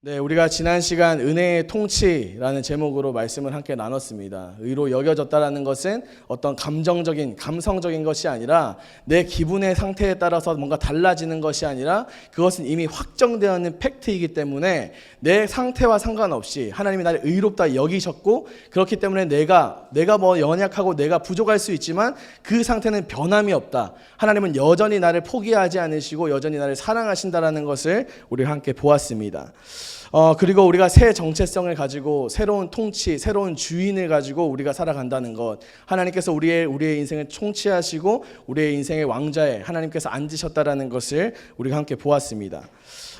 네, 우리가 지난 시간 은혜의 통치라는 제목으로 말씀을 함께 나눴습니다. 의로 여겨졌다라는 것은 어떤 감성적인 것이 아니라 내 기분의 상태에 따라서 뭔가 달라지는 것이 아니라 그것은 이미 확정되어 있는 팩트이기 때문에 내 상태와 상관없이 하나님이 나를 의롭다 여기셨고, 그렇기 때문에 내가 뭐 연약하고 내가 부족할 수 있지만 그 상태는 변함이 없다. 하나님은 여전히 나를 포기하지 않으시고 여전히 나를 사랑하신다라는 것을 우리가 함께 보았습니다. 그리고 우리가 새 정체성을 가지고 새로운 통치, 새로운 주인을 가지고 우리가 살아간다는 것, 하나님께서 우리의 인생을 통치하시고 우리의 인생의 왕자에 하나님께서 앉으셨다라는 것을 우리가 함께 보았습니다.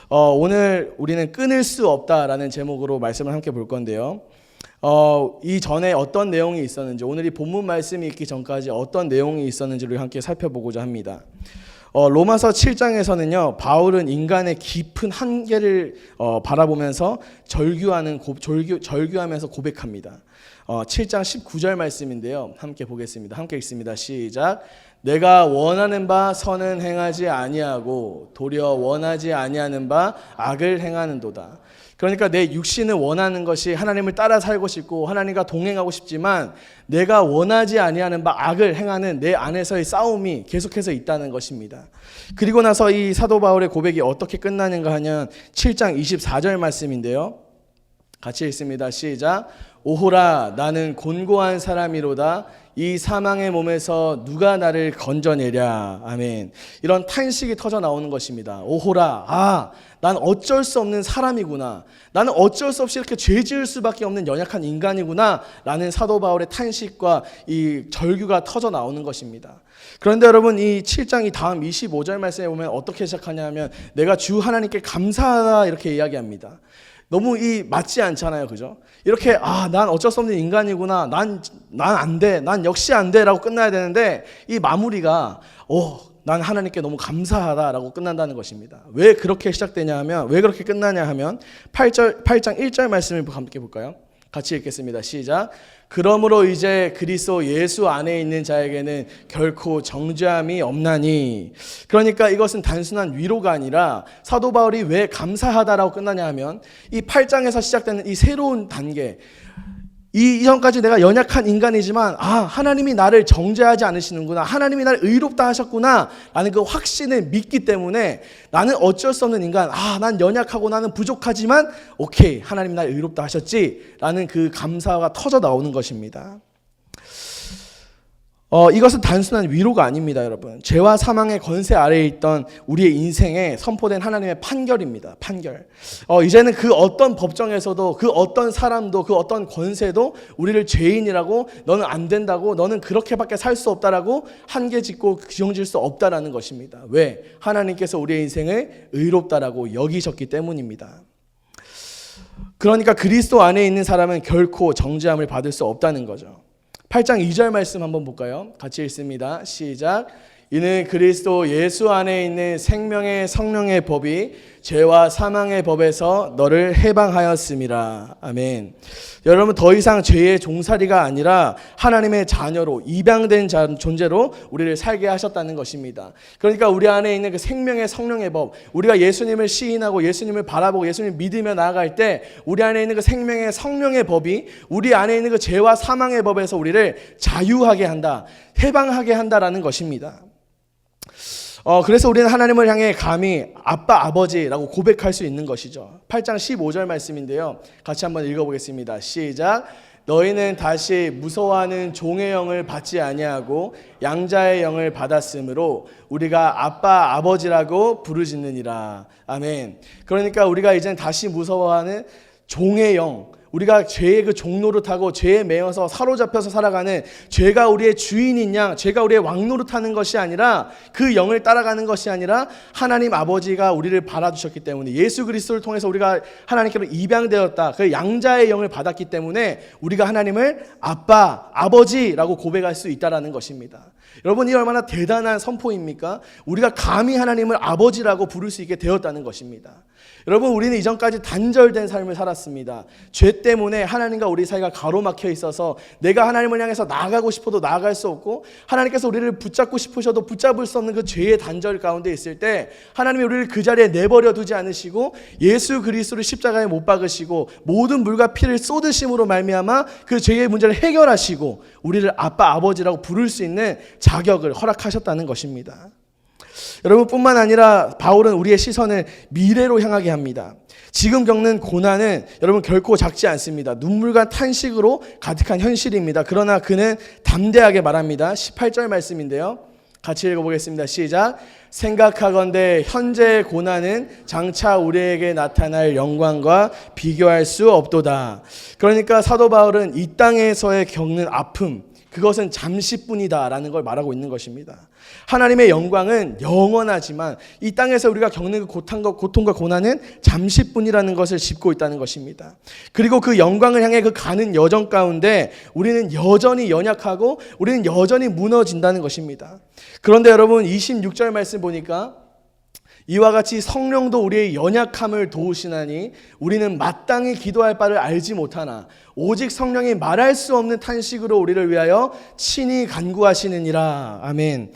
오늘 우리는 끊을 수 없다라는 제목으로 말씀을 함께 볼 건데요. 이전에 어떤 내용이 있었는지, 오늘 이 본문 말씀이 있기 전까지 어떤 내용이 있었는지를 함께 살펴보고자 합니다. 로마서 7장에서는요, 바울은 인간의 깊은 한계를 바라보면서 절규하면서 고백합니다. 7장 19절 말씀인데요, 함께 보겠습니다. 함께 읽습니다. 시작. 내가 원하는 바 선은 행하지 아니하고 도리어 원하지 아니하는 바 악을 행하는도다. 그러니까 내 육신은 원하는 것이 하나님을 따라 살고 싶고 하나님과 동행하고 싶지만 내가 원하지 아니하는 바 악을 행하는 내 안에서의 싸움이 계속해서 있다는 것입니다. 그리고 나서 이 사도 바울의 고백이 어떻게 끝나는가 하면 7장 24절 말씀인데요, 같이 읽습니다. 시작. 오호라 나는 곤고한 사람이로다. 이 사망의 몸에서 누가 나를 건져내랴. 아멘. 이런 탄식이 터져 나오는 것입니다. 오호라, 난 어쩔 수 없는 사람이구나. 나는 어쩔 수 없이 이렇게 죄 지을 수밖에 없는 연약한 인간이구나 라는 사도 바울의 탄식과 이 절규가 터져 나오는 것입니다. 그런데 여러분, 이 7장 이 다음 25절 말씀에 보면 어떻게 시작하냐면 내가 주 하나님께 감사하다 이렇게 이야기합니다. 너무 맞지 않잖아요, 그죠? 이렇게 난 어쩔 수 없는 인간이구나, 난 안 돼, 난 역시 안 돼라고 끝나야 되는데 이 마무리가 난 하나님께 너무 감사하다라고 끝난다는 것입니다. 왜 그렇게 시작되냐 하면, 왜 그렇게 끝나냐 하면 8장 1절 말씀을 함께 볼까요? 같이 읽겠습니다. 시작. 그러므로 이제 그리스도 예수 안에 있는 자에게는 결코 정죄함이 없나니. 그러니까 이것은 단순한 위로가 아니라 사도 바울이 왜 감사하다라고 끝나냐 하면 이 8장에서 시작되는 이 새로운 단계, 이전까지 내가 연약한 인간이지만 하나님이 나를 정죄하지 않으시는구나, 하나님이 나를 의롭다 하셨구나 라는 그 확신을 믿기 때문에 나는 어쩔 수 없는 인간, 난 연약하고 나는 부족하지만 오케이, 하나님이 나를 의롭다 하셨지 라는 그 감사가 터져 나오는 것입니다. 이것은 단순한 위로가 아닙니다, 여러분. 죄와 사망의 권세 아래에 있던 우리의 인생에 선포된 하나님의 판결입니다. 판결. 이제는 그 어떤 법정에서도, 그 어떤 사람도, 그 어떤 권세도 우리를 죄인이라고, 너는 안 된다고, 너는 그렇게밖에 살 수 없다라고 한계 짓고 규정질 수 없다라는 것입니다. 왜? 하나님께서 우리의 인생을 의롭다라고 여기셨기 때문입니다. 그러니까 그리스도 안에 있는 사람은 결코 정죄함을 받을 수 없다는 거죠. 8장 2절 말씀 한번 볼까요? 같이 읽습니다. 시작. 이는 그리스도 예수 안에 있는 생명의 성령의 법이 죄와 사망의 법에서 너를 해방하였음이라. 아멘. 여러분, 더 이상 죄의 종살이가 아니라 하나님의 자녀로, 입양된 존재로 우리를 살게 하셨다는 것입니다. 그러니까 우리 안에 있는 그 생명의 성령의 법, 우리가 예수님을 시인하고 예수님을 바라보고 예수님을 믿으며 나아갈 때 우리 안에 있는 그 생명의 성령의 법이 우리 안에 있는 그 죄와 사망의 법에서 우리를 자유하게 한다, 해방하게 한다라는 것입니다. 그래서 우리는 하나님을 향해 감히 아빠, 아버지라고 고백할 수 있는 것이죠. 8장 15절 말씀인데요, 같이 한번 읽어보겠습니다. 시작. 너희는 다시 무서워하는 종의 영을 받지 아니하고 양자의 영을 받았으므로 우리가 아빠, 아버지라고 부르짖느니라. 아멘. 그러니까 우리가 이제는 다시 무서워하는 종의 영, 우리가 죄의 그 종노릇하고 죄에 매여서 사로잡혀서 살아가는, 죄가 우리의 주인인 양, 죄가 우리의 왕노릇하는 것이 아니라, 그 영을 따라가는 것이 아니라 하나님 아버지가 우리를 바라주셨기 때문에, 예수 그리스도를 통해서 우리가 하나님께로 입양되었다, 그 양자의 영을 받았기 때문에 우리가 하나님을 아빠, 아버지라고 고백할 수 있다는 것입니다. 여러분, 이 얼마나 대단한 선포입니까? 우리가 감히 하나님을 아버지라고 부를 수 있게 되었다는 것입니다. 여러분, 우리는 이전까지 단절된 삶을 살았습니다. 죄 때문에 하나님과 우리 사이가 가로막혀 있어서 내가 하나님을 향해서 나아가고 싶어도 나아갈 수 없고, 하나님께서 우리를 붙잡고 싶으셔도 붙잡을 수 없는 그 죄의 단절 가운데 있을 때 하나님이 우리를 그 자리에 내버려 두지 않으시고 예수 그리스도를 십자가에 못 박으시고 모든 물과 피를 쏟으심으로 말미암아 그 죄의 문제를 해결하시고 우리를 아빠 아버지라고 부를 수 있는 자격을 허락하셨다는 것입니다. 여러분, 뿐만 아니라 바울은 우리의 시선을 미래로 향하게 합니다. 지금 겪는 고난은 여러분 결코 작지 않습니다. 눈물과 탄식으로 가득한 현실입니다. 그러나 그는 담대하게 말합니다. 18절 말씀인데요, 같이 읽어보겠습니다. 시작. 생각하건대 현재의 고난은 장차 우리에게 나타날 영광과 비교할 수 없도다. 그러니까 사도 바울은 이 땅에서의 겪는 아픔, 그것은 잠시뿐이다 라는 걸 말하고 있는 것입니다. 하나님의 영광은 영원하지만 이 땅에서 우리가 겪는 그 고통과 고난은 잠시뿐이라는 것을 짚고 있다는 것입니다. 그리고 그 영광을 향해 그 가는 여정 가운데 우리는 여전히 연약하고 우리는 여전히 무너진다는 것입니다. 그런데 여러분, 26절 말씀 보니까 이와 같이 성령도 우리의 연약함을 도우시나니 우리는 마땅히 기도할 바를 알지 못하나 오직 성령이 말할 수 없는 탄식으로 우리를 위하여 친히 간구하시느니라. 아멘.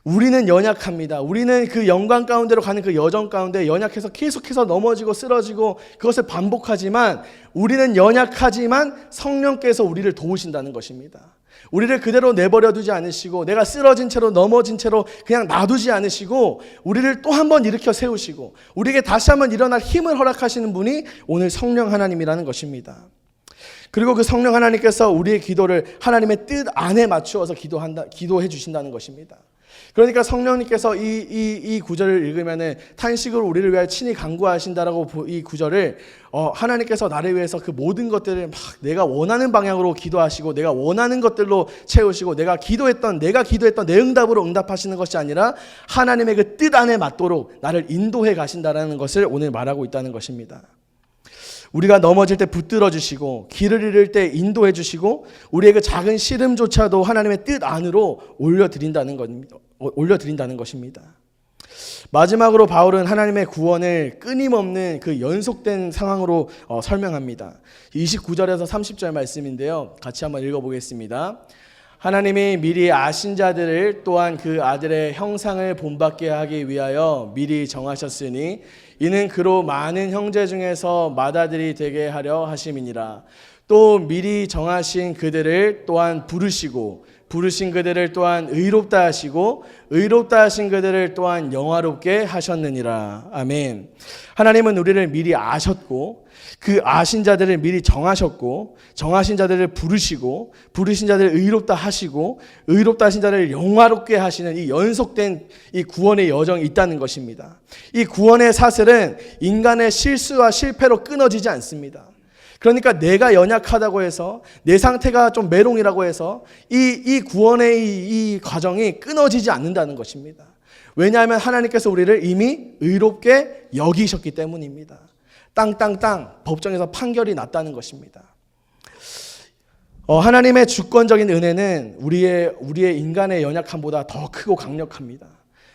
우리는 연약합니다. 우리는 그 영광 가운데로 가는 그 여정 가운데 연약해서 계속해서 넘어지고 쓰러지고 그것을 반복하지만 우리는 연약하지만 성령께서 우리를 도우신다는 것입니다. 우리를 그대로 내버려 두지 않으시고 내가 쓰러진 채로 넘어진 채로 그냥 놔두지 않으시고 우리를 또 한 번 일으켜 세우시고 우리에게 다시 한번 일어날 힘을 허락하시는 분이 오늘 성령 하나님이라는 것입니다. 그리고 그 성령 하나님께서 우리의 기도를 하나님의 뜻 안에 맞추어서 기도해 주신다는 것입니다. 그러니까 성령님께서 이 구절을 읽으면은 탄식으로 우리를 위하여 친히 간구하신다라고 이 구절을 하나님께서 나를 위해서 그 모든 것들을 막 내가 원하는 방향으로 기도하시고 내가 원하는 것들로 채우시고 내가 기도했던 내 응답으로 응답하시는 것이 아니라 하나님의 그 뜻 안에 맞도록 나를 인도해 가신다라는 것을 오늘 말하고 있다는 것입니다. 우리가 넘어질 때 붙들어 주시고 길을 잃을 때 인도해 주시고 우리의 그 작은 시름조차도 하나님의 뜻 안으로 올려드린다는 것입니다. 마지막으로 바울은 하나님의 구원을 끊임없는 그 연속된 상황으로 설명합니다. 29절에서 30절 말씀인데요, 같이 한번 읽어보겠습니다. 하나님이 미리 아신 자들을 또한 그 아들의 형상을 본받게 하기 위하여 미리 정하셨으니 이는 그로 많은 형제 중에서 맏아들이 되게 하려 하심이니라. 또 미리 정하신 그들을 또한 부르시고 부르신 그들을 또한 의롭다 하시고 의롭다 하신 그들을 또한 영화롭게 하셨느니라. 아멘. 하나님은 우리를 미리 아셨고 그 아신 자들을 미리 정하셨고 정하신 자들을 부르시고 부르신 자들을 의롭다 하시고 의롭다 하신 자들을 영화롭게 하시는 이 연속된 이 구원의 여정이 있다는 것입니다. 이 구원의 사슬은 인간의 실수와 실패로 끊어지지 않습니다. 그러니까 내가 연약하다고 해서 내 상태가 좀 메롱이라고 해서 이 구원의 이 과정이 끊어지지 않는다는 것입니다. 왜냐하면 하나님께서 우리를 이미 의롭게 여기셨기 때문입니다. 땅땅땅 법정에서 판결이 났다는 것입니다. 하나님의 주권적인 은혜는 우리의 인간의 연약함보다 더 크고 강력합니다.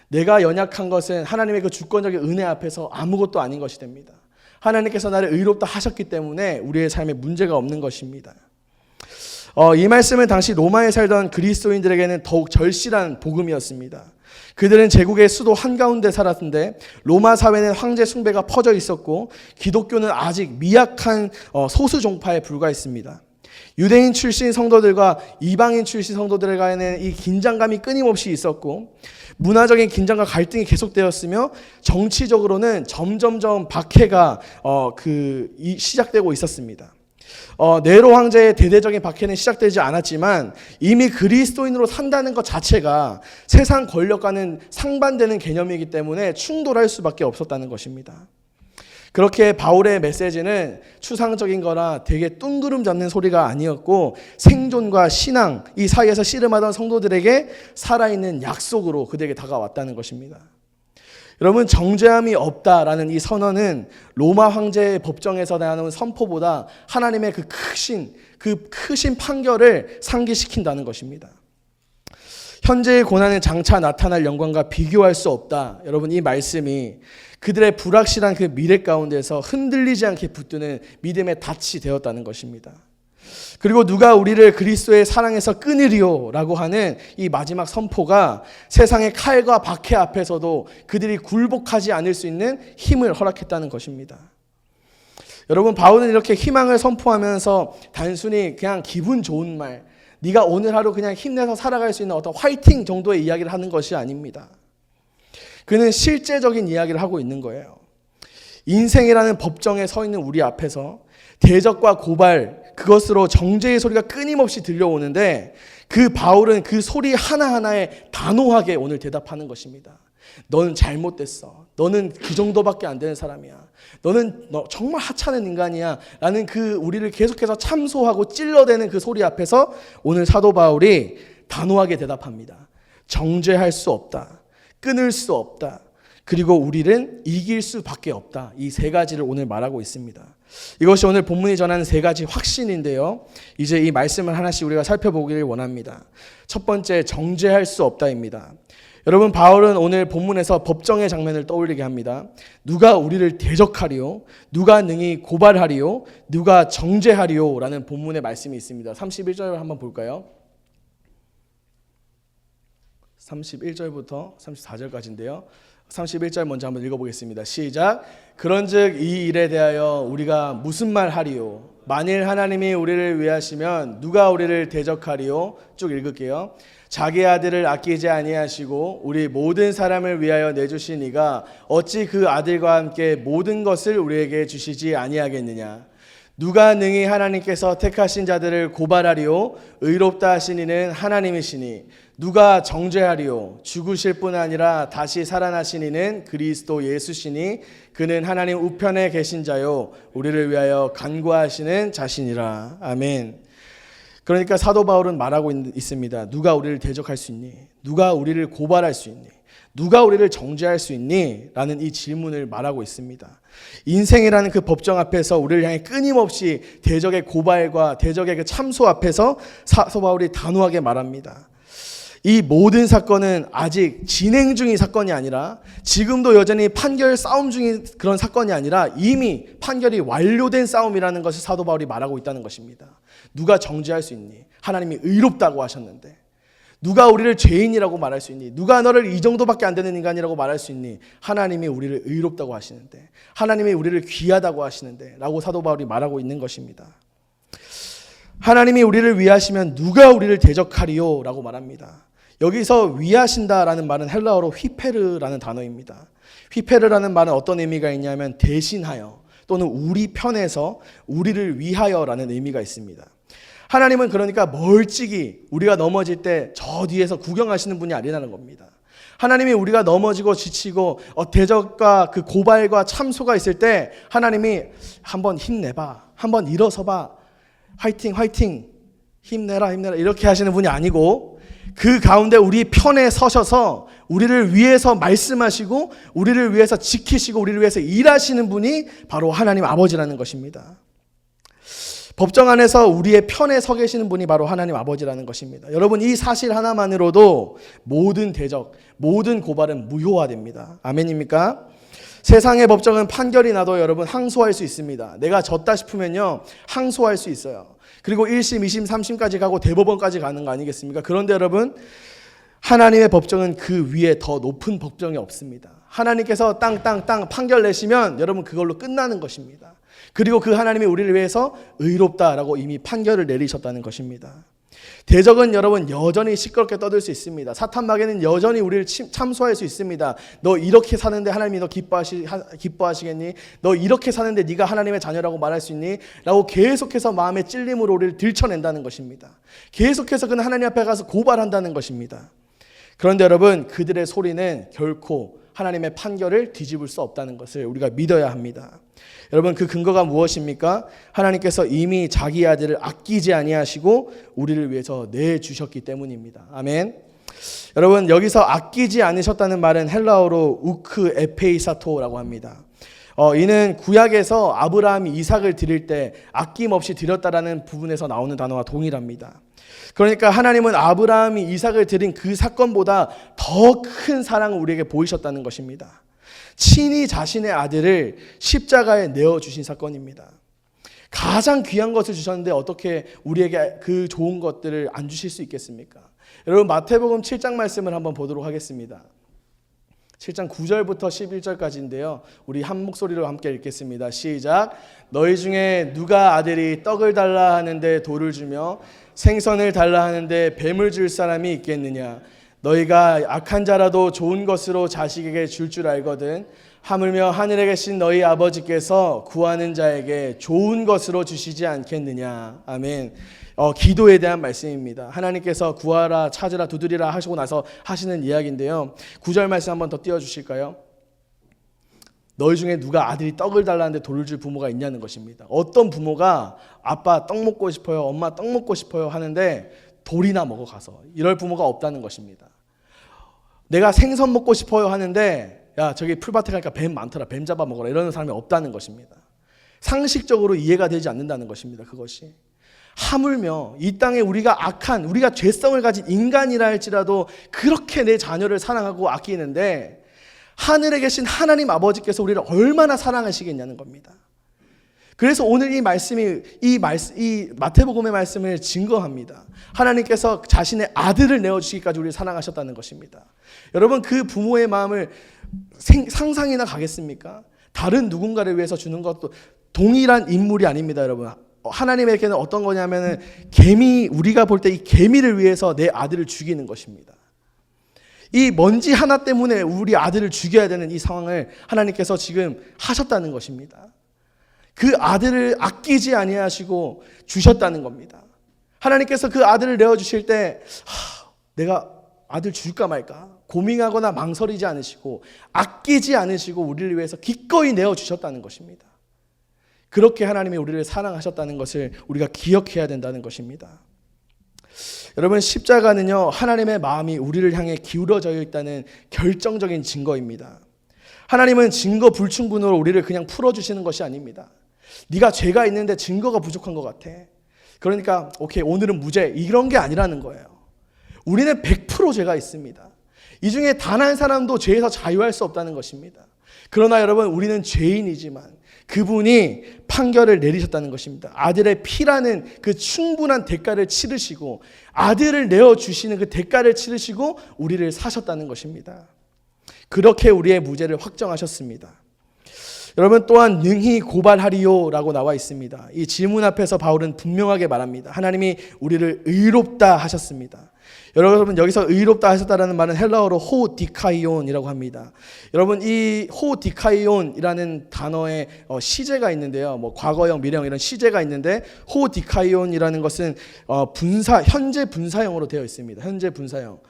내가 연약한 것은 하나님의 그 주권적인 은혜 앞에서 아무것도 아닌 것이 됩니다. 하나님께서 나를 의롭다 하셨기 때문에 우리의 삶에 문제가 없는 것입니다. 이 말씀은 당시 로마에 살던 그리스도인들에게는 더욱 절실한 복음이었습니다. 그들은 제국의 수도 한가운데 살았는데 로마 사회는 황제 숭배가 퍼져 있었고 기독교는 아직 미약한 소수 종파에 불과했습니다. 유대인 출신 성도들과 이방인 출신 성도들 간에는 이 긴장감이 끊임없이 있었고 문화적인 긴장과 갈등이 계속되었으며 정치적으로는 점점점 박해가 시작되고 있었습니다. 네로 황제의 대대적인 박해는 시작되지 않았지만 이미 그리스도인으로 산다는 것 자체가 세상 권력과는 상반되는 개념이기 때문에 충돌할 수밖에 없었다는 것입니다. 그렇게 바울의 메시지는 추상적인 거라 되게 뚱그름 잡는 소리가 아니었고 생존과 신앙 이 사이에서 씨름하던 성도들에게 살아있는 약속으로 그들에게 다가왔다는 것입니다. 여러분, 정죄함이 없다라는 이 선언은 로마 황제의 법정에서 나오는 선포보다 하나님의 그 크신 판결을 상기시킨다는 것입니다. 현재의 고난은 장차 나타날 영광과 비교할 수 없다. 여러분, 이 말씀이 그들의 불확실한 그 미래 가운데서 흔들리지 않게 붙드는 믿음의 닻이 되었다는 것입니다. 그리고 누가 우리를 그리스도의 사랑에서 끊으리요 라고 하는 이 마지막 선포가 세상의 칼과 박해 앞에서도 그들이 굴복하지 않을 수 있는 힘을 허락했다는 것입니다. 여러분, 바울은 이렇게 희망을 선포하면서 단순히 그냥 기분 좋은 말, 네가 오늘 하루 그냥 힘내서 살아갈 수 있는 어떤 화이팅 정도의 이야기를 하는 것이 아닙니다. 그는 실제적인 이야기를 하고 있는 거예요. 인생이라는 법정에 서 있는 우리 앞에서 대적과 고발, 그것으로 정죄의 소리가 끊임없이 들려오는데 그 바울은 그 소리 하나하나에 단호하게 오늘 대답하는 것입니다. 너는 잘못됐어. 너는 그 정도밖에 안 되는 사람이야. 너 정말 하찮은 인간이야. 라는 그 우리를 계속해서 참소하고 찔러대는 그 소리 앞에서 오늘 사도 바울이 단호하게 대답합니다. 정죄할 수 없다. 끊을 수 없다. 그리고 우리는 이길 수밖에 없다. 이 세 가지를 오늘 말하고 있습니다. 이것이 오늘 본문이 전하는 세 가지 확신인데요. 이제 이 말씀을 하나씩 우리가 살펴보기를 원합니다. 첫 번째, 정죄할 수 없다입니다. 여러분, 바울은 오늘 본문에서 법정의 장면을 떠올리게 합니다. 누가 우리를 대적하리요? 누가 능히 고발하리요? 누가 정죄하리요? 라는 본문의 말씀이 있습니다. 31절 한번 볼까요? 31절부터 34절까지인데요. 31절 먼저 한번 읽어보겠습니다. 시작. 그런즉 이 일에 대하여 우리가 무슨 말 하리요? 만일 하나님이 우리를 위하시면 누가 우리를 대적하리요? 쭉 읽을게요. 자기 아들을 아끼지 아니하시고 우리 모든 사람을 위하여 내주신 이가 어찌 그 아들과 함께 모든 것을 우리에게 주시지 아니하겠느냐? 누가 능히 하나님께서 택하신 자들을 고발하리요? 의롭다 하신 이는 하나님이시니 누가 정죄하리요? 죽으실 뿐 아니라 다시 살아나신 이는 그리스도 예수시니 그는 하나님 우편에 계신 자요 우리를 위하여 간구하시는 자신이라. 아멘. 그러니까 사도 바울은 말하고 있습니다. 누가 우리를 대적할 수 있니? 누가 우리를 고발할 수 있니? 누가 우리를 정죄할 수 있니? 라는 이 질문을 말하고 있습니다. 인생이라는 그 법정 앞에서 우리를 향해 끊임없이 대적의 고발과 대적의 그 참소 앞에서 사도 바울이 단호하게 말합니다. 이 모든 사건은 아직 진행 중인 사건이 아니라 지금도 여전히 판결 싸움 중인 그런 사건이 아니라 이미 판결이 완료된 싸움이라는 것을 사도 바울이 말하고 있다는 것입니다. 누가 정죄할 수 있니? 하나님이 의롭다고 하셨는데. 누가 우리를 죄인이라고 말할 수 있니? 누가 너를 이 정도밖에 안 되는 인간이라고 말할 수 있니? 하나님이 우리를 의롭다고 하시는데, 하나님이 우리를 귀하다고 하시는데 라고 사도 바울이 말하고 있는 것입니다. 하나님이 우리를 위하시면 누가 우리를 대적하리요? 라고 말합니다. 여기서 위하신다라는 말은 헬라어로 휘페르라는 단어입니다. 휘페르라는 말은 어떤 의미가 있냐면 대신하여 또는 우리 편에서 우리를 위하여라는 의미가 있습니다. 하나님은 그러니까 멀찍이 우리가 넘어질 때 저 뒤에서 구경하시는 분이 아니라는 겁니다. 하나님이 우리가 넘어지고 지치고 대적과 그 고발과 참소가 있을 때 하나님이 한번 힘내봐, 한번 일어서봐, 화이팅 화이팅, 힘내라 힘내라 이렇게 하시는 분이 아니고 그 가운데 우리 편에 서셔서 우리를 위해서 말씀하시고 우리를 위해서 지키시고 우리를 위해서 일하시는 분이 바로 하나님 아버지라는 것입니다. 법정 안에서 우리의 편에 서 계시는 분이 바로 하나님 아버지라는 것입니다. 여러분, 이 사실 하나만으로도 모든 대적, 모든 고발은 무효화됩니다. 아멘입니까? 세상의 법정은 판결이 나도 여러분 항소할 수 있습니다. 내가 졌다 싶으면요 항소할 수 있어요. 그리고 1심, 2심, 3심까지 가고 대법원까지 가는 거 아니겠습니까? 그런데 여러분, 하나님의 법정은 그 위에 더 높은 법정이 없습니다. 하나님께서 땅 판결 내시면 여러분 그걸로 끝나는 것입니다. 그리고 그 하나님이 우리를 위해서 의롭다라고 이미 판결을 내리셨다는 것입니다. 대적은 여러분 여전히 시끄럽게 떠들 수 있습니다. 사탄 마귀는 여전히 우리를 참소할 수 있습니다. 너 이렇게 사는데 하나님이 너 기뻐하시겠니? 너 이렇게 사는데 네가 하나님의 자녀라고 말할 수 있니? 라고 계속해서 마음의 찔림으로 우리를 들춰낸다는 것입니다. 계속해서 그는 하나님 앞에 가서 고발한다는 것입니다. 그런데 여러분, 그들의 소리는 결코 하나님의 판결을 뒤집을 수 없다는 것을 우리가 믿어야 합니다. 여러분, 그 근거가 무엇입니까? 하나님께서 이미 자기 아들을 아끼지 아니하시고 우리를 위해서 내주셨기 때문입니다. 아멘. 여러분, 여기서 아끼지 않으셨다는 말은 헬라어로 우크 에페이사토라고 합니다. 이는 구약에서 아브라함이 이삭을 드릴 때 아낌없이 드렸다라는 부분에서 나오는 단어와 동일합니다. 그러니까 하나님은 아브라함이 이삭을 드린 그 사건보다 더 큰 사랑을 우리에게 보이셨다는 것입니다. 친히 자신의 아들을 십자가에 내어주신 사건입니다. 가장 귀한 것을 주셨는데 어떻게 우리에게 그 좋은 것들을 안 주실 수 있겠습니까? 여러분, 마태복음 7장 말씀을 한번 보도록 하겠습니다. 7장 9절부터 11절까지인데요. 우리 한 목소리로 함께 읽겠습니다. 시작. 너희 중에 누가 아들이 떡을 달라 하는데 돌을 주며 생선을 달라 하는데 뱀을 줄 사람이 있겠느냐? 너희가 악한 자라도 좋은 것으로 자식에게 줄 줄 알거든. 하물며 하늘에 계신 너희 아버지께서 구하는 자에게 좋은 것으로 주시지 않겠느냐. 아멘. 기도에 대한 말씀입니다. 하나님께서 구하라, 찾으라, 두드리라 하시고 나서 하시는 이야기인데요. 9절 말씀 한번 더 띄워주실까요? 너희 중에 누가 아들이 떡을 달라는데 돌을 줄 부모가 있냐는 것입니다. 어떤 부모가 아빠 떡 먹고 싶어요, 엄마 떡 먹고 싶어요 하는데 돌이나 먹어 가서, 이럴 부모가 없다는 것입니다. 내가 생선 먹고 싶어요 하는데 야, 저기 풀밭에 가니까 뱀 많더라, 뱀 잡아 먹어라, 이러는 사람이 없다는 것입니다. 상식적으로 이해가 되지 않는다는 것입니다. 그것이 하물며 이 땅에 우리가 악한, 우리가 죄성을 가진 인간이라 할지라도 그렇게 내 자녀를 사랑하고 아끼는데 하늘에 계신 하나님 아버지께서 우리를 얼마나 사랑하시겠냐는 겁니다. 그래서 오늘 이 말씀이 이 마태복음의 말씀을 증거합니다. 하나님께서 자신의 아들을 내어주시기까지 우리를 사랑하셨다는 것입니다. 여러분, 그 부모의 마음을 상상이나 가겠습니까? 다른 누군가를 위해서 주는 것도 동일한 인물이 아닙니다, 여러분. 하나님에게는 어떤 거냐면은 개미, 우리가 볼 때 이 개미를 위해서 내 아들을 죽이는 것입니다. 이 먼지 하나 때문에 우리 아들을 죽여야 되는 이 상황을 하나님께서 지금 하셨다는 것입니다. 그 아들을 아끼지 아니하시고 주셨다는 겁니다. 하나님께서 그 아들을 내어주실 때 내가 아들 줄까 말까 고민하거나 망설이지 않으시고 아끼지 않으시고 우리를 위해서 기꺼이 내어주셨다는 것입니다. 그렇게 하나님이 우리를 사랑하셨다는 것을 우리가 기억해야 된다는 것입니다. 여러분, 십자가는요, 하나님의 마음이 우리를 향해 기울어져 있다는 결정적인 증거입니다. 하나님은 증거 불충분으로 우리를 그냥 풀어주시는 것이 아닙니다. 네가 죄가 있는데 증거가 부족한 것 같아, 그러니까 오케이, 오늘은 무죄, 이런 게 아니라는 거예요. 우리는 100% 죄가 있습니다. 이 중에 단 한 사람도 죄에서 자유할 수 없다는 것입니다. 그러나 여러분, 우리는 죄인이지만 그분이 판결을 내리셨다는 것입니다. 아들의 피라는 그 충분한 대가를 치르시고 아들을 내어주시는 그 대가를 치르시고 우리를 사셨다는 것입니다. 그렇게 우리의 무죄를 확정하셨습니다. 여러분, 또한 능히 고발하리요라고 나와 있습니다. 이 질문 앞에서 바울은 분명하게 말합니다. 하나님이 우리를 의롭다 하셨습니다. 여러분, 여기서 의롭다 하셨다라는 말은 헬라어로 호디카이온이라고 합니다. 여러분, 이 호디카이온이라는 단어에 시제가 있는데요. 뭐 과거형, 미래형 이런 시제가 있는데 호디카이온이라는 것은 현재 분사형으로 되어 있습니다. 현재 분사형.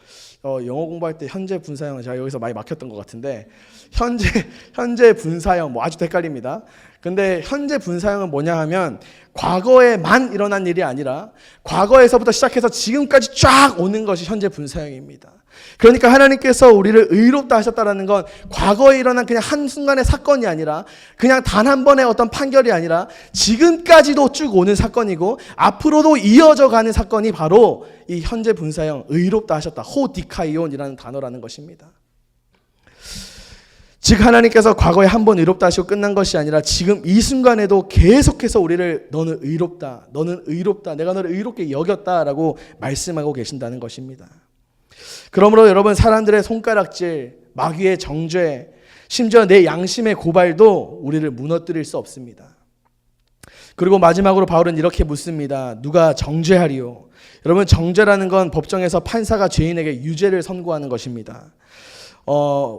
영어 공부할 때 현재 분사형은 제가 여기서 많이 막혔던 것 같은데 현재 분사형 뭐 아주 헷갈립니다. 근데 현재 분사형은 뭐냐 하면 과거에만 일어난 일이 아니라 과거에서부터 시작해서 지금까지 쫙 오는 것이 현재 분사형입니다. 그러니까 하나님께서 우리를 의롭다 하셨다는 건 과거에 일어난 그냥 한순간의 사건이 아니라 그냥 단 한 번의 어떤 판결이 아니라 지금까지도 쭉 오는 사건이고 앞으로도 이어져 가는 사건이 바로 이 현재 분사형 의롭다 하셨다, 호디카이온이라는 단어라는 것입니다. 즉 하나님께서 과거에 한 번 의롭다 하시고 끝난 것이 아니라 지금 이 순간에도 계속해서 우리를 너는 의롭다, 너는 의롭다, 내가 너를 의롭게 여겼다라고 말씀하고 계신다는 것입니다. 그러므로 여러분, 사람들의 손가락질, 마귀의 정죄, 심지어 내 양심의 고발도 우리를 무너뜨릴 수 없습니다. 그리고 마지막으로 바울은 이렇게 묻습니다. 누가 정죄하리요? 여러분, 정죄라는 건 법정에서 판사가 죄인에게 유죄를 선고하는 것입니다.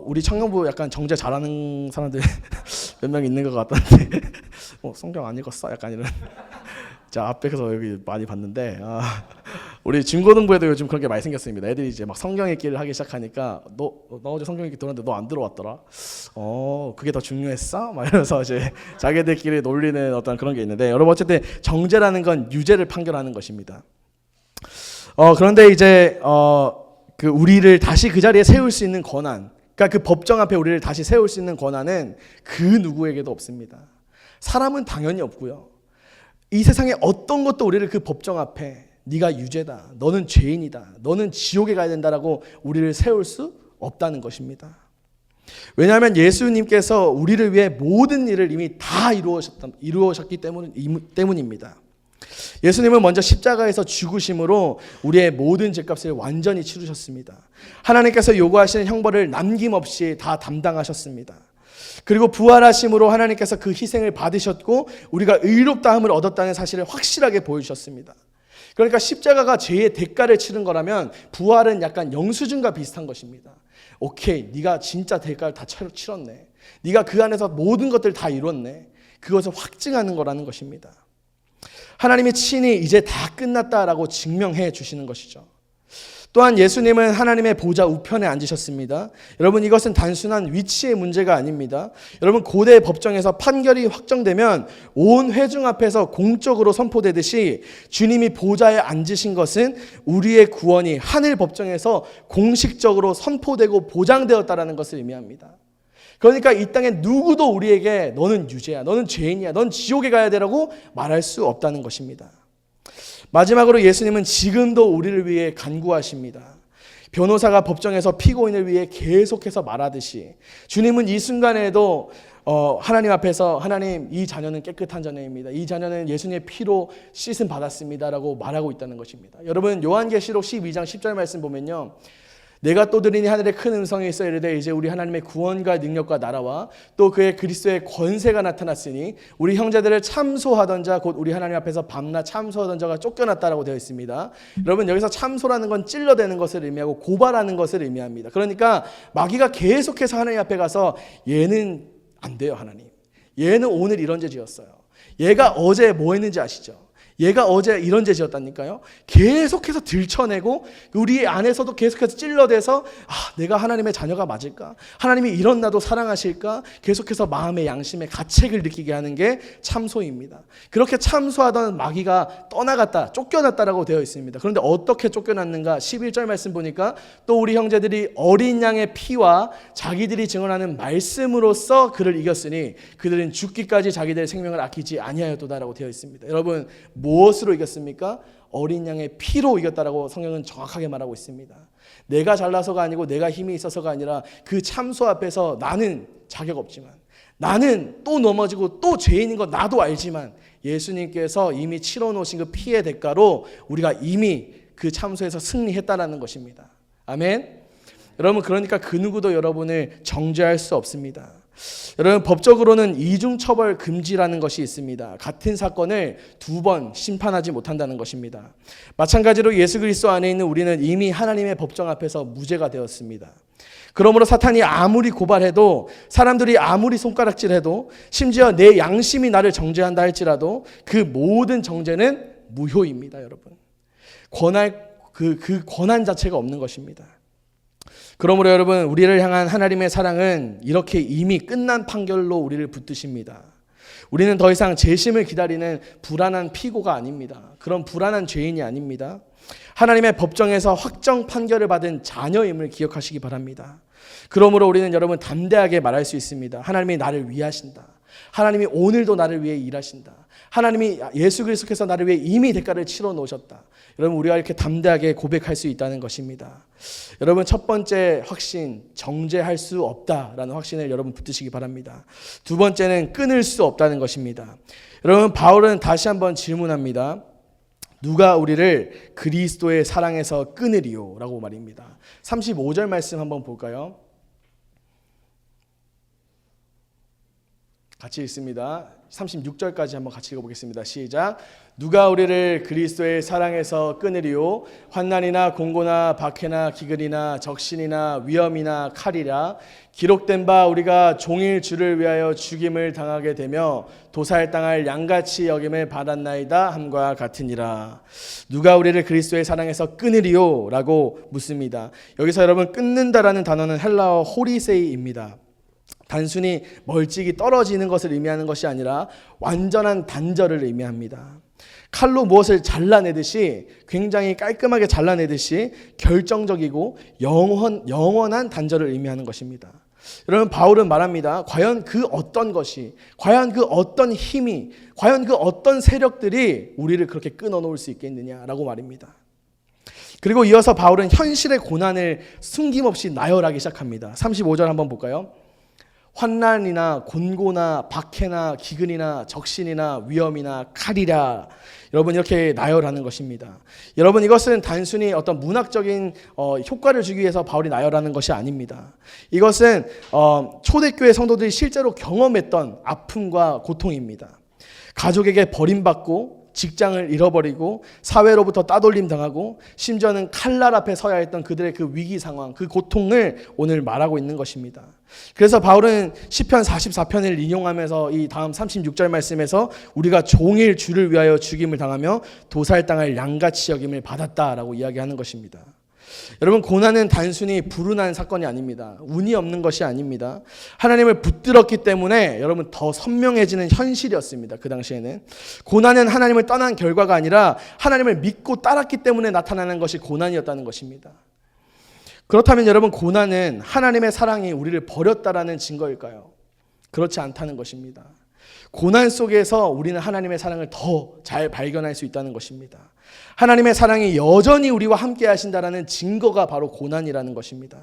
우리 청년부 약간 정죄 잘하는 사람들 몇 명 있는 것 같던데 성경 안 읽었어? 약간 이런. 자, 앞에서 여기 많이 봤는데 우리 중고등부에도 요즘 그런 게 많이 생겼습니다. 애들이 이제 막 성경 읽기를 하기 시작하니까 너 어제 성경 읽기 들었는데 너 안 들어왔더라. 그게 더 중요했어? 막 이러면서 이제 자기들끼리 놀리는 어떤 그런 게 있는데, 여러분 어쨌든 정죄라는 건 유죄를 판결하는 것입니다. 그런데 이제 그 우리를 다시 그 자리에 세울 수 있는 권한, 그러니까 그 법정 앞에 우리를 다시 세울 수 있는 권한은 그 누구에게도 없습니다. 사람은 당연히 없고요. 이 세상에 어떤 것도 우리를 그 법정 앞에 네가 유죄다, 너는 죄인이다, 너는 지옥에 가야 된다라고 우리를 세울 수 없다는 것입니다. 왜냐하면 예수님께서 우리를 위해 모든 일을 이미 다 이루셨기 때문입니다. 예수님은 먼저 십자가에서 죽으심으로 우리의 모든 죄값을 완전히 치르셨습니다. 하나님께서 요구하시는 형벌을 남김없이 다 담당하셨습니다. 그리고 부활하심으로 하나님께서 그 희생을 받으셨고 우리가 의롭다함을 얻었다는 사실을 확실하게 보여주셨습니다. 그러니까 십자가가 죄의 대가를 치른 거라면 부활은 약간 영수증과 비슷한 것입니다. 오케이, 네가 진짜 대가를 다 치렀네. 네가 그 안에서 모든 것들을 다 이뤘네. 그것을 확증하는 거라는 것입니다. 하나님이 친히 이제 다 끝났다라고 증명해 주시는 것이죠. 또한 예수님은 하나님의 보좌 우편에 앉으셨습니다. 여러분, 이것은 단순한 위치의 문제가 아닙니다. 여러분, 고대 법정에서 판결이 확정되면 온 회중 앞에서 공적으로 선포되듯이 주님이 보좌에 앉으신 것은 우리의 구원이 하늘 법정에서 공식적으로 선포되고 보장되었다라는 것을 의미합니다. 그러니까 이 땅에 누구도 우리에게 너는 유죄야, 너는 죄인이야, 넌 지옥에 가야 되라고 말할 수 없다는 것입니다. 마지막으로 예수님은 지금도 우리를 위해 간구하십니다. 변호사가 법정에서 피고인을 위해 계속해서 말하듯이 주님은 이 순간에도 하나님 앞에서 하나님, 이 자녀는 깨끗한 자녀입니다. 이 자녀는 예수님의 피로 씻음 받았습니다라고 말하고 있다는 것입니다. 여러분, 요한계시록 12장 10절 말씀 보면요, 내가 또 들으니 하늘에 큰 음성이 있어 이르되 이제 우리 하나님의 구원과 능력과 나라와 또 그의 그리스도의 권세가 나타났으니 우리 형제들을 참소하던 자 곧 우리 하나님 앞에서 밤낮 참소하던 자가 쫓겨났다라고 되어 있습니다. 여러분, 여기서 참소라는 건 찔러대는 것을 의미하고 고발하는 것을 의미합니다. 그러니까 마귀가 계속해서 하나님 앞에 가서 얘는 안 돼요, 하나님. 얘는 오늘 이런 죄 지었어요. 얘가 어제 뭐 했는지 아시죠? 얘가 어제 이런 죄 지었다니까요. 계속해서 들춰내고 우리 안에서도 계속해서 찔러대서 내가 하나님의 자녀가 맞을까? 하나님이 이런 나도 사랑하실까? 계속해서 마음의 양심의 가책을 느끼게 하는 게 참소입니다. 그렇게 참소하던 마귀가 떠나갔다, 쫓겨났다라고 되어 있습니다. 그런데 어떻게 쫓겨났는가? 11절 말씀 보니까 또 우리 형제들이 어린 양의 피와 자기들이 증언하는 말씀으로써 그를 이겼으니 그들은 죽기까지 자기들의 생명을 아끼지 아니하였도다라고 되어 있습니다. 여러분, 무엇으로 이겼습니까? 어린 양의 피로 이겼다라고 성경은 정확하게 말하고 있습니다. 내가 잘나서가 아니고 내가 힘이 있어서가 아니라 그 참소 앞에서 나는 자격 없지만, 나는 또 넘어지고 또 죄인인 거 나도 알지만 예수님께서 이미 치러놓으신 그 피의 대가로 우리가 이미 그 참소에서 승리했다라는 것입니다. 아멘. 여러분, 그러니까 그 누구도 여러분을 정죄할 수 없습니다. 여러분, 법적으로는 이중처벌 금지라는 것이 있습니다. 같은 사건을 두 번 심판하지 못한다는 것입니다. 마찬가지로 예수 그리스도 안에 있는 우리는 이미 하나님의 법정 앞에서 무죄가 되었습니다. 그러므로 사탄이 아무리 고발해도, 사람들이 아무리 손가락질해도, 심지어 내 양심이 나를 정죄한다 할지라도 그 모든 정죄는 무효입니다. 여러분, 그 권한 자체가 없는 것입니다. 그러므로 여러분, 우리를 향한 하나님의 사랑은 이렇게 이미 끝난 판결로 우리를 붙드십니다. 우리는 더 이상 재심을 기다리는 불안한 피고가 아닙니다. 그런 불안한 죄인이 아닙니다. 하나님의 법정에서 확정 판결을 받은 자녀임을 기억하시기 바랍니다. 그러므로 우리는 여러분 담대하게 말할 수 있습니다. 하나님이 나를 위하신다. 하나님이 오늘도 나를 위해 일하신다. 하나님이 예수 그리스도께서 나를 위해 이미 대가를 치러 놓으셨다. 여러분, 우리가 이렇게 담대하게 고백할 수 있다는 것입니다. 여러분, 첫 번째 확신, 정죄할 수 없다라는 확신을 여러분 붙드시기 바랍니다. 두 번째는 끊을 수 없다는 것입니다. 여러분, 바울은 다시 한번 질문합니다. 누가 우리를 그리스도의 사랑에서 끊으리요? 라고 말입니다. 35절 말씀 한번 볼까요? 같이 읽습니다. 36절까지 한번 같이 읽어보겠습니다. 시작. 누가 우리를 그리스도의 사랑에서 끊으리요? 환난이나 공고나 박해나 기근이나 적신이나 위험이나 칼이라. 기록된 바 우리가 종일 주를 위하여 죽임을 당하게 되며 도살당할 양같이 여김을 받았나이다 함과 같으니라. 누가 우리를 그리스도의 사랑에서 끊으리요? 라고 묻습니다. 여기서 여러분, 끊는다라는 단어는 헬라어 호리세이입니다. 단순히 멀찍이 떨어지는 것을 의미하는 것이 아니라 완전한 단절을 의미합니다. 칼로 무엇을 잘라내듯이 굉장히 깔끔하게 잘라내듯이 결정적이고 영원한 단절을 의미하는 것입니다. 여러분 바울은 말합니다. 과연 그 어떤 것이, 과연 그 어떤 힘이, 과연 그 어떤 세력들이 우리를 그렇게 끊어놓을 수 있겠느냐라고 말입니다. 그리고 이어서 바울은 현실의 고난을 숨김없이 나열하기 시작합니다. 35절 한번 볼까요? 환난이나 곤고나 박해나 기근이나 적신이나 위험이나 칼이라. 여러분 이렇게 나열하는 것입니다. 여러분 이것은 단순히 어떤 문학적인 효과를 주기 위해서 바울이 나열하는 것이 아닙니다. 이것은 초대교회 성도들이 실제로 경험했던 아픔과 고통입니다. 가족에게 버림받고 직장을 잃어버리고 사회로부터 따돌림 당하고 심지어는 칼날 앞에 서야 했던 그들의 그 위기 상황, 그 고통을 오늘 말하고 있는 것입니다. 그래서 바울은 시편 44편을 인용하면서 이 다음 36절 말씀에서 우리가 종일 주를 위하여 죽임을 당하며 도살당할 양같이 여김을 받았다라고 이야기하는 것입니다. 여러분 고난은 단순히 불운한 사건이 아닙니다. 운이 없는 것이 아닙니다. 하나님을 붙들었기 때문에 여러분 더 선명해지는 현실이었습니다. 그 당시에는 고난은 하나님을 떠난 결과가 아니라 하나님을 믿고 따랐기 때문에 나타나는 것이 고난이었다는 것입니다. 그렇다면 여러분 고난은 하나님의 사랑이 우리를 버렸다라는 증거일까요? 그렇지 않다는 것입니다. 고난 속에서 우리는 하나님의 사랑을 더 잘 발견할 수 있다는 것입니다. 하나님의 사랑이 여전히 우리와 함께 하신다라는 증거가 바로 고난이라는 것입니다.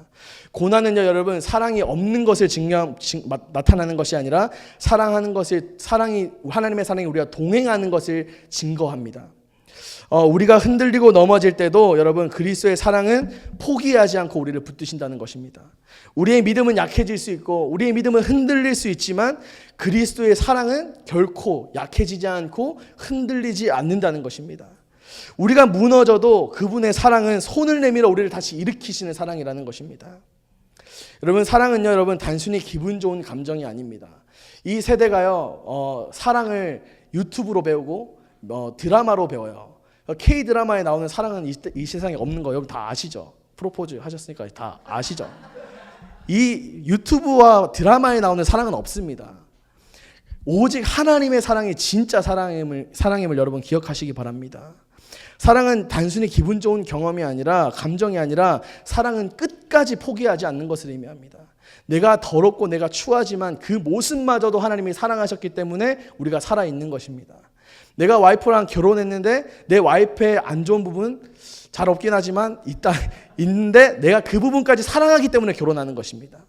고난은요 여러분 사랑이 없는 것을 나타나는 것이 아니라 하나님의 사랑이 우리가 동행하는 것을 증거합니다. 우리가 흔들리고 넘어질 때도 여러분 그리스도의 사랑은 포기하지 않고 우리를 붙드신다는 것입니다. 우리의 믿음은 약해질 수 있고 우리의 믿음은 흔들릴 수 있지만 그리스도의 사랑은 결코 약해지지 않고 흔들리지 않는다는 것입니다. 우리가 무너져도 그분의 사랑은 손을 내밀어 우리를 다시 일으키시는 사랑이라는 것입니다. 여러분 사랑은요 여러분 단순히 기분 좋은 감정이 아닙니다. 이 세대가요 사랑을 유튜브로 배우고 드라마로 배워요. K-드라마에 나오는 사랑은 이 세상에 없는 거 여러분 다 아시죠? 프로포즈 하셨으니까 다 아시죠? 이 유튜브와 드라마에 나오는 사랑은 없습니다. 오직 하나님의 사랑이 진짜 사랑임을 여러분 기억하시기 바랍니다. 사랑은 단순히 기분 좋은 경험이 아니라 감정이 아니라 사랑은 끝까지 포기하지 않는 것을 의미합니다. 내가 더럽고 내가 추하지만 그 모습마저도 하나님이 사랑하셨기 때문에 우리가 살아있는 것입니다. 내가 와이프랑 결혼했는데 내 와이프의 안 좋은 부분 잘 없긴 하지만 있는데 내가 그 부분까지 사랑하기 때문에 결혼하는 것입니다.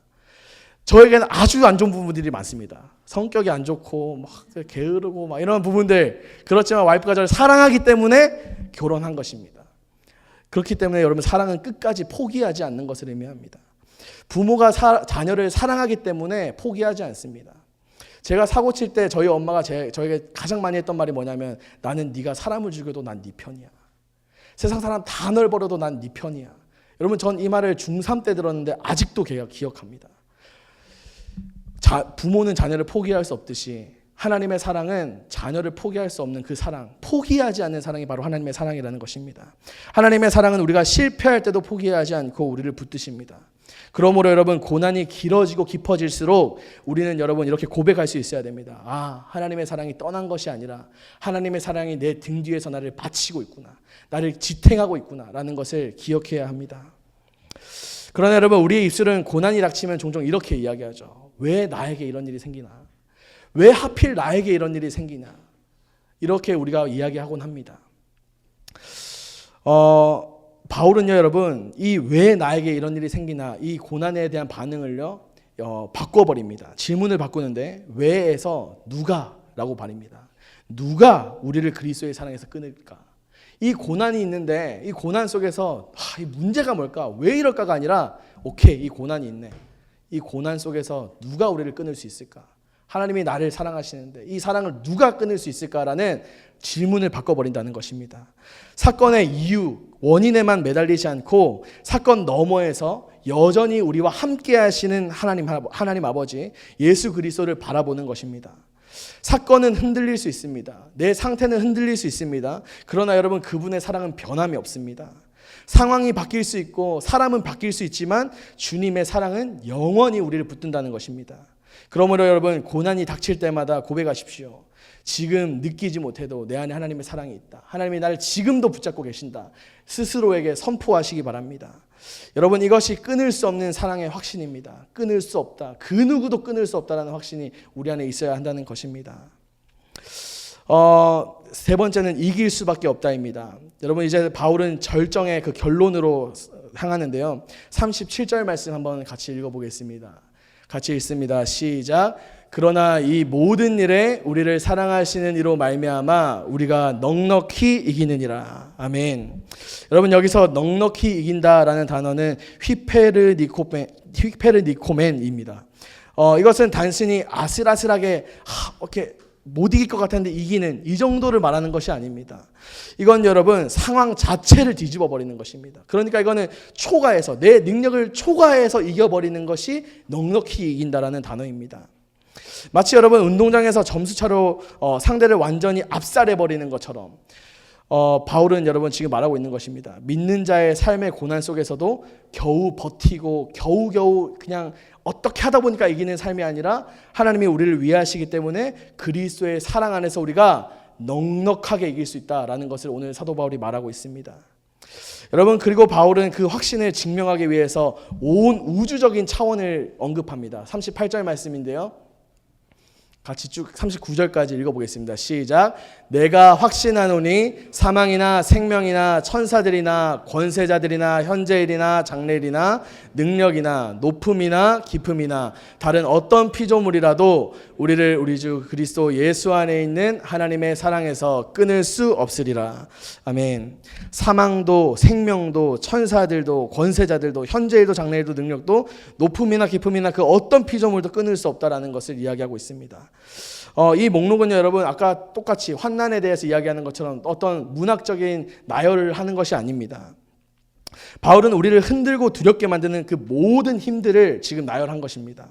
저에게는 아주 안 좋은 부분들이 많습니다. 성격이 안 좋고 막 게으르고 막 이런 부분들 그렇지만 와이프가 저를 사랑하기 때문에 결혼한 것입니다. 그렇기 때문에 여러분 사랑은 끝까지 포기하지 않는 것을 의미합니다. 부모가 자녀를 사랑하기 때문에 포기하지 않습니다. 제가 사고 칠 때 저희 엄마가 저에게 가장 많이 했던 말이 뭐냐면 나는 네가 사람을 죽여도 난 네 편이야. 세상 사람 다 널 버려도 난 네 편이야. 여러분 전 이 말을 중3 때 들었는데 아직도 기억합니다. 부모는 자녀를 포기할 수 없듯이 하나님의 사랑은 자녀를 포기할 수 없는 그 사랑, 포기하지 않는 사랑이 바로 하나님의 사랑이라는 것입니다. 하나님의 사랑은 우리가 실패할 때도 포기하지 않고 우리를 붙드십니다. 그러므로 여러분 고난이 길어지고 깊어질수록 우리는 여러분 이렇게 고백할 수 있어야 됩니다. 하나님의 사랑이 떠난 것이 아니라 하나님의 사랑이 내 등 뒤에서 나를 바치고 있구나. 나를 지탱하고 있구나 라는 것을 기억해야 합니다. 그러나 여러분 우리의 입술은 고난이 닥치면 종종 이렇게 이야기하죠. 왜 나에게 이런 일이 생기나? 왜 하필 나에게 이런 일이 생기나? 이렇게 우리가 이야기하곤 합니다. 바울은요 여러분 이 왜 나에게 이런 일이 생기나 이 고난에 대한 반응을요 바꿔버립니다. 질문을 바꾸는데 왜에서 누가? 라고 말입니다. 누가 우리를 그리스도의 사랑에서 끊을까? 이 고난이 있는데 이 고난 속에서 이 문제가 뭘까? 왜 이럴까가 아니라 오케이 이 고난이 있네. 이 고난 속에서 누가 우리를 끊을 수 있을까? 하나님이 나를 사랑하시는데 이 사랑을 누가 끊을 수 있을까라는 질문을 바꿔버린다는 것입니다. 사건의 이유, 원인에만 매달리지 않고 사건 너머에서 여전히 우리와 함께 하시는 하나님 아버지 예수 그리스도를 바라보는 것입니다. 사건은 흔들릴 수 있습니다. 내 상태는 흔들릴 수 있습니다. 그러나 여러분 그분의 사랑은 변함이 없습니다. 상황이 바뀔 수 있고 사람은 바뀔 수 있지만 주님의 사랑은 영원히 우리를 붙든다는 것입니다. 그러므로 여러분 고난이 닥칠 때마다 고백하십시오. 지금 느끼지 못해도 내 안에 하나님의 사랑이 있다. 하나님이 나를 지금도 붙잡고 계신다. 스스로에게 선포하시기 바랍니다. 여러분, 이것이 끊을 수 없는 사랑의 확신입니다. 끊을 수 없다. 그 누구도 끊을 수 없다라는 확신이 우리 안에 있어야 한다는 것입니다. 세 번째는 이길 수밖에 없다입니다. 여러분, 이제 바울은 절정의 그 결론으로 향하는데요. 37절 말씀 한번 같이 읽어보겠습니다. 같이 읽습니다. 시작. 그러나 이 모든 일에 우리를 사랑하시는 이로 말미암아 우리가 넉넉히 이기느니라. 아멘. 여러분, 여기서 넉넉히 이긴다라는 단어는 휘페르니코멘입니다. 이것은 단순히 아슬아슬하게 이렇게 못 이길 것 같은데 이기는 이 정도를 말하는 것이 아닙니다. 이건 여러분 상황 자체를 뒤집어 버리는 것입니다. 그러니까 이거는 초과해서 내 능력을 초과해서 이겨버리는 것이 넉넉히 이긴다라는 단어입니다. 마치 여러분 운동장에서 점수차로 상대를 완전히 압살해버리는 것처럼 바울은 여러분 지금 말하고 있는 것입니다. 믿는 자의 삶의 고난 속에서도 겨우 버티고 겨우겨우 그냥 어떻게 하다 보니까 이기는 삶이 아니라 하나님이 우리를 위하시기 때문에 그리스도의 사랑 안에서 우리가 넉넉하게 이길 수 있다라는 것을 오늘 사도 바울이 말하고 있습니다. 여러분, 그리고 바울은 그 확신을 증명하기 위해서 온 우주적인 차원을 언급합니다. 38절 말씀인데요. 같이 쭉 39절까지 읽어보겠습니다. 시작. 내가 확신하노니 사망이나 생명이나 천사들이나 권세자들이나 현재일이나 장래일이나 능력이나 높음이나 깊음이나 다른 어떤 피조물이라도 우리를 우리 주 그리스도 예수 안에 있는 하나님의 사랑에서 끊을 수 없으리라. 아멘. 사망도 생명도 천사들도 권세자들도 현재일도 장래일도 능력도 높음이나 깊음이나 그 어떤 피조물도 끊을 수 없다라는 것을 이야기하고 있습니다. 이 목록은요, 여러분 아까 똑같이 환난에 대해서 이야기하는 것처럼 어떤 문학적인 나열을 하는 것이 아닙니다. 바울은 우리를 흔들고 두렵게 만드는 그 모든 힘들을 지금 나열한 것입니다.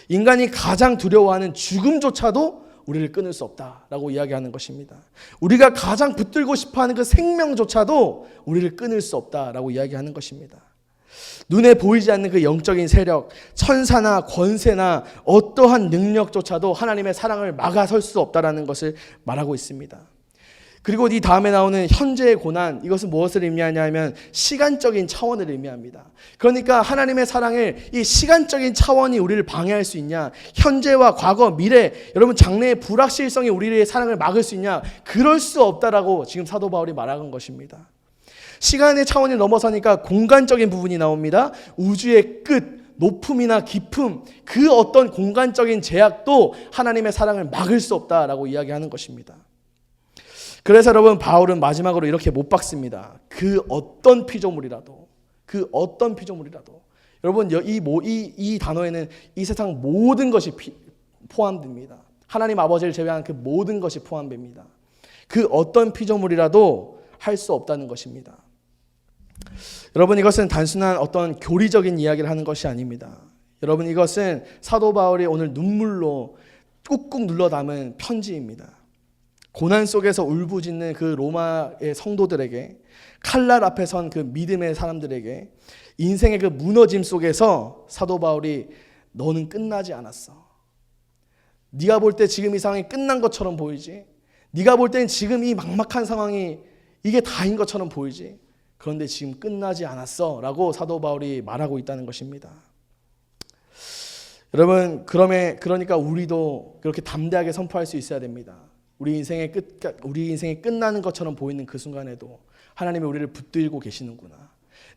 인간이 가장 두려워하는 죽음조차도 우리를 끊을 수 없다라고 이야기하는 것입니다. 우리가 가장 붙들고 싶어하는 그 생명조차도 우리를 끊을 수 없다라고 이야기하는 것입니다. 눈에 보이지 않는 그 영적인 세력, 천사나 권세나 어떠한 능력조차도 하나님의 사랑을 막아설 수 없다라는 것을 말하고 있습니다. 그리고 이 다음에 나오는 현재의 고난, 이것은 무엇을 의미하냐면 시간적인 차원을 의미합니다. 그러니까 하나님의 사랑을 이 시간적인 차원이 우리를 방해할 수 있냐, 현재와 과거, 미래, 여러분 장래의 불확실성이 우리의 사랑을 막을 수 있냐, 그럴 수 없다라고 지금 사도 바울이 말하는 것입니다. 시간의 차원을 넘어서니까 공간적인 부분이 나옵니다. 우주의 끝, 높음이나 깊음, 그 어떤 공간적인 제약도 하나님의 사랑을 막을 수 없다라고 이야기하는 것입니다. 그래서 여러분 바울은 마지막으로 이렇게 못 박습니다. 그 어떤 피조물이라도 여러분 이 단어에는 이 세상 모든 것이 포함됩니다. 하나님 아버지를 제외한 그 모든 것이 포함됩니다. 그 어떤 피조물이라도 할 수 없다는 것입니다. 여러분, 이것은 단순한 어떤 교리적인 이야기를 하는 것이 아닙니다. 여러분, 이것은 사도 바울이 오늘 눈물로 꾹꾹 눌러 담은 편지입니다. 고난 속에서 울부짖는 그 로마의 성도들에게, 칼날 앞에 선 그 믿음의 사람들에게, 인생의 그 무너짐 속에서 사도 바울이 너는 끝나지 않았어. 네가 볼 때 지금 이 상황이 끝난 것처럼 보이지. 네가 볼 때는 지금 이 막막한 상황이 이게 다인 것처럼 보이지. 그런데 지금 끝나지 않았어 라고 사도 바울이 말하고 있다는 것입니다. 여러분, 그러니까 우리도 그렇게 담대하게 선포할 수 있어야 됩니다. 우리 인생이 끝나는 것처럼 보이는 그 순간에도 하나님이 우리를 붙들고 계시는구나.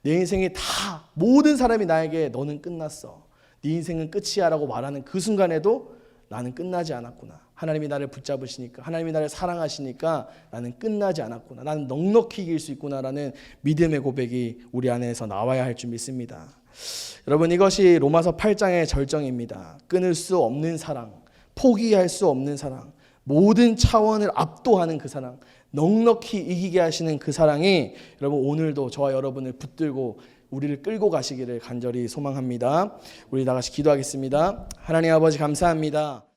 내 인생이 다 모든 사람이 나에게 너는 끝났어, 네 인생은 끝이야 라고 말하는 그 순간에도 나는 끝나지 않았구나. 하나님이 나를 붙잡으시니까, 하나님이 나를 사랑하시니까 나는 끝나지 않았구나. 나는 넉넉히 이길 수 있구나라는 믿음의 고백이 우리 안에서 나와야 할 줄 믿습니다. 여러분, 이것이 로마서 8장의 절정입니다. 끊을 수 없는 사랑, 포기할 수 없는 사랑, 모든 차원을 압도하는 그 사랑, 넉넉히 이기게 하시는 그 사랑이 여러분 오늘도 저와 여러분을 붙들고 우리를 끌고 가시기를 간절히 소망합니다. 우리 다 같이 기도하겠습니다. 하나님 아버지 감사합니다.